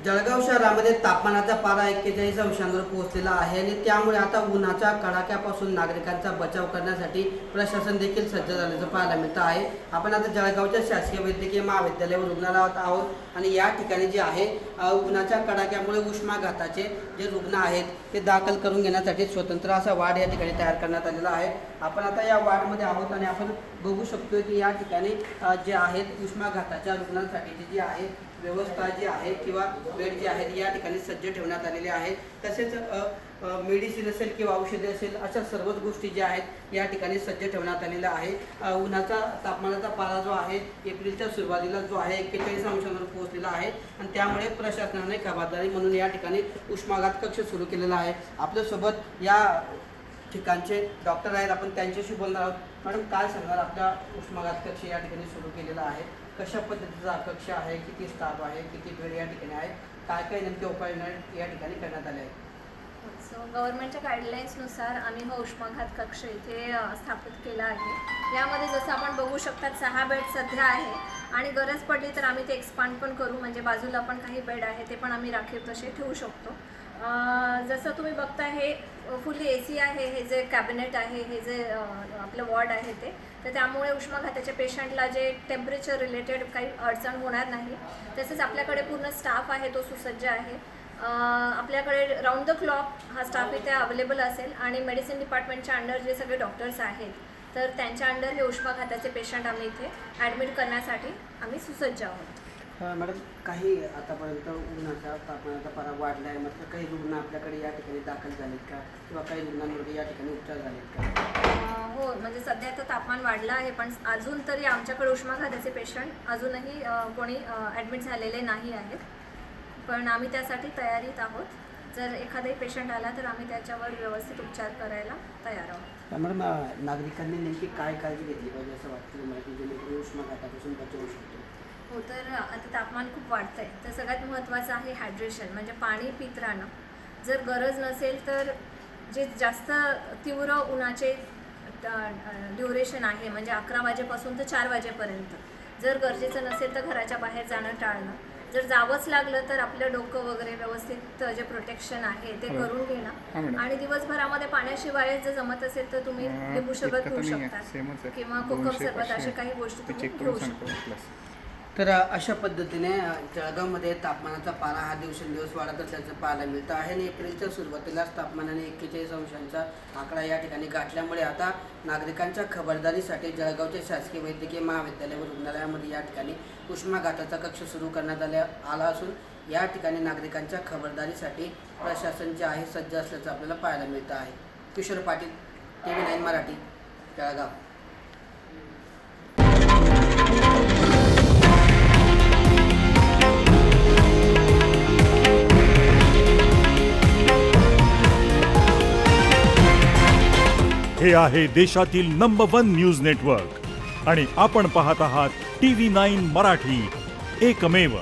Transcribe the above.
जळगाव शहरामध्ये तापमानाचा पारा 41 अंशांवर पोहोचलेला आहे आणि त्यामुळे आता उन्हाच्या कडाक्यापासून नागरिकांचा बचाव करण्यासाठी प्रशासन देखील सज्ज झाल्याचं पाहायला मिळतं आहे। आपण आता जळगावच्या शासकीय वैद्यकीय महाविद्यालयावर रुग्णालयात आहोत आणि या ठिकाणी जे आहे उन्हाच्या कडाक्यामुळे उष्माघाताचे जे रुग्ण आहेत ते दाखल करून घेण्यासाठी स्वतंत्र असा वार्ड या ठिकाणी तयार करण्यात आलेला आहे। आपण आता या वार्डमध्ये आहोत आणि आपण बघू शकतो की या ठिकाणी जे आहेत उष्माघाताच्या रुग्णांसाठीची जी आहे व्यवस्था जी आहे किंवा बेड जे आहेत या ठिकाणी सज्ज ठेवण्यात आलेले आहे। तसेच मेडिसिन असेल किंवा औषधे असेल अशा सर्वच गोष्टी ज्या आहेत या ठिकाणी सज्ज ठेवण्यात आलेल्या आहे। उन्हाचा तापमानाचा पारा जो आहे एप्रिलच्या सुरुवातीला जो आहे 41 अंशांवर पोहोचलेला आहे आणि त्यामुळे प्रशासनाने खबरदारी म्हणून या ठिकाणी उष्माघात कक्ष सुरू केलेला आहे। आपल्यासोबत या ठिकाणचे डॉक्टर आहेत, आपण त्यांच्याशी बोलणार आहोत। मॅडम, काय सांगणार आपल्या उष्माघात कक्ष या ठिकाणी सुरू केलेला आहे, कशा पद्धतीचा कक्ष आहे, किती स्टाफ आहे, किती बेड या ठिकाणी आहे, काय काय नेमके उपाययोजना या ठिकाणी करण्यात आले आहेत? सो गव्हर्नमेंटच्या गाईडलाईन्सनुसार आम्ही हा उष्माघात कक्ष इथे स्थापित केला आहे। यामध्ये जसं आपण बघू शकतात 6 बेड सध्या आहे आणि गरज पडली तर आम्ही ते एक्सपांड पण करू, म्हणजे बाजूला पण काही बेड आहे ते पण आम्ही राखीव तसे ठेवू शकतो। जसं तुम्ही बघता हे फुल्ली AC आहे, हे जे कॅबिनेट आहे, हे जे आपलं वॉर्ड आहे ते, तर त्यामुळे उष्माघाताच्या पेशंटला जे टेम्परेचर रिलेटेड काही अडचण होणार नाही। तसेच आपल्याकडे पूर्ण स्टाफ आहे तो सुसज्ज आहे। आपल्याकडे राऊंड द क्लॉक हा स्टाफ इथे अवेलेबल असेल आणि मेडिसिन डिपार्टमेंटच्या अंडर जे सगळे डॉक्टर्स आहेत तर त्यांच्या अंडर हे उष्माघाताचे पेशंट आम्ही इथे ॲडमिट करण्यासाठी आम्ही सुसज्ज आहोत। मॅडम, काही आतापर्यंत उन्हाचा तापमानाचा पारा वाढला आहे, मात्र काही रुग्ण आपल्याकडे या ठिकाणी दाखल झालेत का किंवा काही रुग्णांमध्ये या ठिकाणी उपचार झालेत का? हो, म्हणजे सध्या तर तापमान वाढलं आहे पण अजून तरी आमच्याकडे उष्माघाताचे पेशंट अजूनही कोणी ॲडमिट झालेले नाही आहेत, पण आम्ही त्यासाठी तयारीत आहोत। जर एखादाही पेशंट आला तर आम्ही त्याच्यावर व्यवस्थित उपचार करायला तयार आहोत। मॅडम, नागरिकांनी नेमकी काय काळजी घेतली पाहिजे असं वाटतं तुम्हाला की जेणेकरून उष्माघातापासून बचावू शकतो? हो, तर आता तापमान खूप वाढतं आहे तर सगळ्यात महत्त्वाचं आहे हायड्रेशन, म्हणजे पाणी पित राहणं। जर गरज नसेल तर जे जास्त तीव्र उन्हाचे ड्युरेशन आहे म्हणजे 11 वाजेपासून तर 4 वाजेपर्यंत, जर गरजेचं नसेल तर घराच्या बाहेर जाणं टाळणं। जर जावंच लागलं तर आपलं डोकं वगैरे व्यवस्थित जे प्रोटेक्शन आहे ते करून घेणं आणि दिवसभरामध्ये पाण्याशिवाय जर जमत असेल तर तुम्ही लिंबू सरबत पिऊ शकता किंवा कोकम सरबत, अशा काही गोष्टी तुम्ही घेऊ शकता। तर अशा पद्धतीने जळगावमध्ये तापमानाचा पारा हा दिवसेंदिवस वाढत असल्याचं पाहायला मिळतं आहे आणि एप्रिलच्या सुरुवातीलाच तापमानाने 41 अंशांचा आकडा या ठिकाणी गाठल्यामुळे आता नागरिकांच्या खबरदारीसाठी जळगावच्या शासकीय वैद्यकीय महाविद्यालय व रुग्णालयामध्ये या ठिकाणी उष्माघाताचा कक्ष सुरू करण्यात आला असून या ठिकाणी नागरिकांच्या खबरदारीसाठी प्रशासन जे आहे सज्ज असल्याचं आपल्याला पाहायला मिळतं आहे। किशोर पाटील, TV9 मराठी, जळगाव। हे आहे देशातील नंबर 1 न्यूज नेटवर्क आणि आपण पाहत आहात TV9 मराठी, एकमेव।